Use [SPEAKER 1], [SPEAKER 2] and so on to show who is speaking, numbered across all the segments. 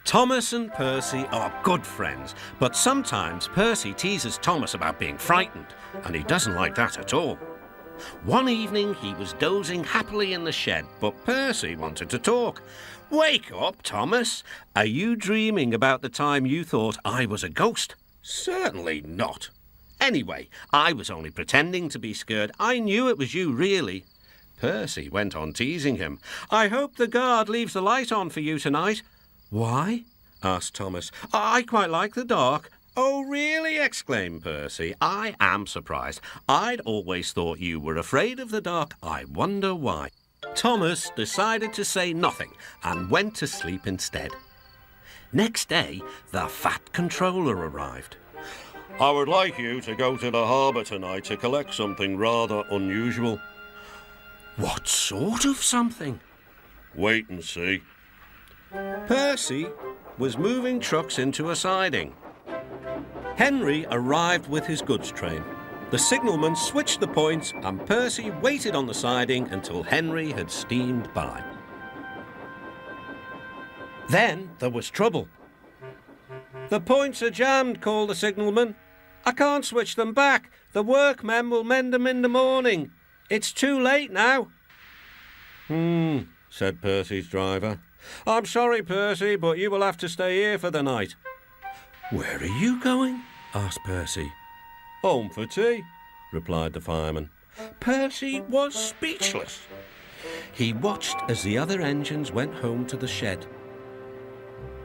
[SPEAKER 1] Thomas and Percy are good friends, but sometimes Percy teases Thomas about being frightened, and he doesn't like that at all. One evening he was dozing happily in the shed, but Percy wanted to talk. "Wake up, Thomas. Are you dreaming about the time you thought I was a ghost?" "Certainly not. Anyway, I was only pretending to be scared. I knew it was you, really." Percy went on teasing him. "I hope the guard leaves the light on for you tonight." "Why?" asked Thomas. "I quite like the dark." "Oh, really?" exclaimed Percy. "I am surprised. I'd always thought you were afraid of the dark. I wonder why." Thomas decided to say nothing and went to sleep instead. Next day, the Fat Controller arrived. "I would like you to go to the harbour tonight to collect something rather unusual." "What sort of something?" "Wait and see." Percy was moving trucks into a siding. Henry arrived with his goods train. The signalman switched the points and Percy waited on the siding until Henry had steamed by. Then there was trouble. "The points are jammed," called the signalman. "I can't switch them back. The workmen will mend them in the morning. It's too late now." Said Percy's driver. "I'm sorry, Percy, but you will have to stay here for the night." "Where are you going?" asked Percy. "Home for tea," replied the fireman. Percy was speechless. He watched as the other engines went home to the shed.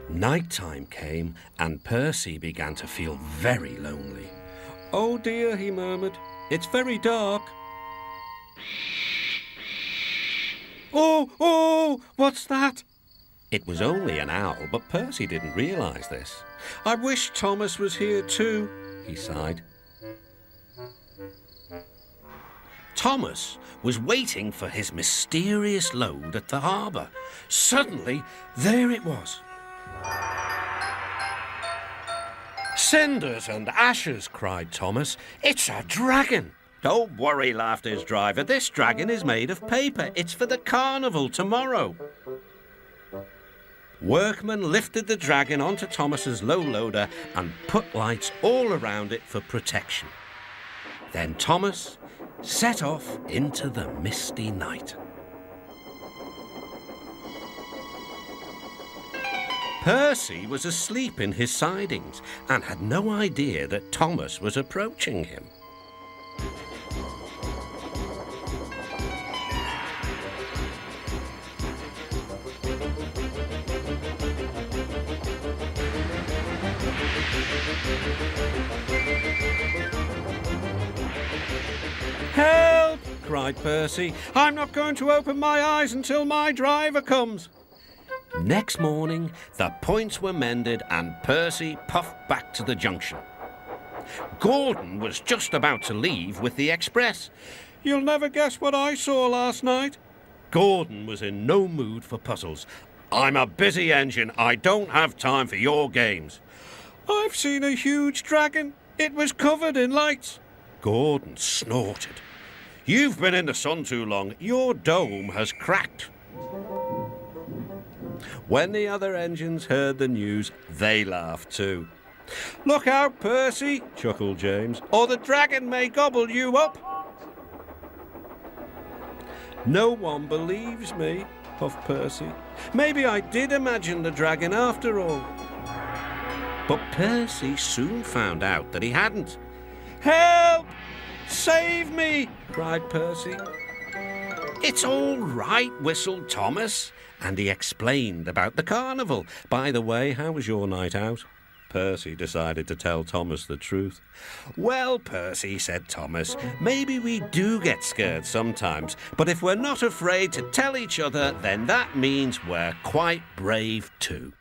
[SPEAKER 1] Night time came and Percy began to feel very lonely. "Oh dear," he murmured, "it's very dark." Oh, what's that?" It was only an owl, but Percy didn't realise this. "I wish Thomas was here too," he sighed. Thomas was waiting for his mysterious load at the harbour. Suddenly, there it was. "Cinders and ashes," cried Thomas. "It's a dragon." "Don't worry," laughed his driver. "This dragon is made of paper. It's for the carnival tomorrow." Workmen lifted the dragon onto Thomas's low loader and put lights all around it for protection. Then Thomas set off into the misty night. Percy was asleep in his sidings and had no idea that Thomas was approaching him. "Help!" cried Percy. "I'm not going to open my eyes until my driver comes." Next morning, the points were mended and Percy puffed back to the junction. Gordon was just about to leave with the express. "You'll never guess what I saw last night." Gordon was in no mood for puzzles. "I'm a busy engine. I don't have time for your games." "I've seen a huge dragon. It was covered in lights." Gordon snorted. "You've been in the sun too long. Your dome has cracked." When the other engines heard the news, they laughed too. "Look out, Percy," chuckled James, "or the dragon may gobble you up." "No one believes me," puffed Percy. "Maybe I did imagine the dragon after all." But Percy soon found out that he hadn't. "Help! Save me!" cried Percy. "It's all right," whistled Thomas, and he explained about the carnival. "By the way, how was your night out?" Percy decided to tell Thomas the truth. "Well, Percy," said Thomas, "maybe we do get scared sometimes, but if we're not afraid to tell each other, then that means we're quite brave too."